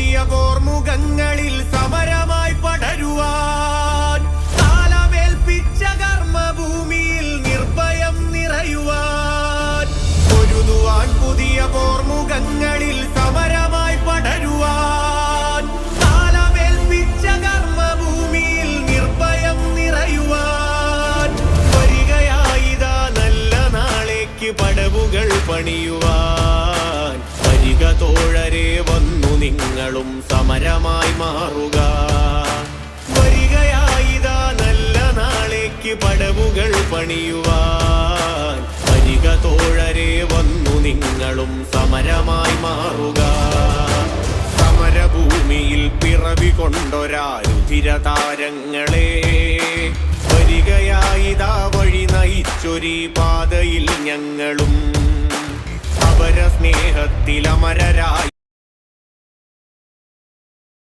പുതിയ പോർമുഖങ്ങളിൽ സമരമായി പടരുവാൻ, കാലമേൽപ്പിച്ച കർമ്മഭൂമിയിൽ നിർഭയം നിറയുവാൻ, പൊരുതുവാൻ പുതിയ പോർമുഖങ്ങളിൽ സമരമായി പടരുവാൻ, കാലമേൽപ്പിച്ച കർമ്മഭൂമിയിൽ നിർഭയം നിറയുവാൻ, വരികയായിതാ നല്ല നാളേക്ക് പടവുകൾ പണിയുവാൻ. വരിക തോഴരെ വന്നു നിങ്ങളും സമരമായി മാറുക. വരികയായിതാ നല്ല നാളേക്ക് പടവുകൾ പണിയുവാൻ. വരിക തോഴരെ വന്നു നിങ്ങളും സമരമായി മാറുക. സമരഭൂമിയിൽ പിറവി കൊണ്ടൊരാ രുധിരതാരങ്ങളെ, വരികയായിതാ വഴി നയിച്ചൊരീ പാതയിൽ ഞങ്ങളും. അപര സ്നേഹത്തിൽ അമരരായ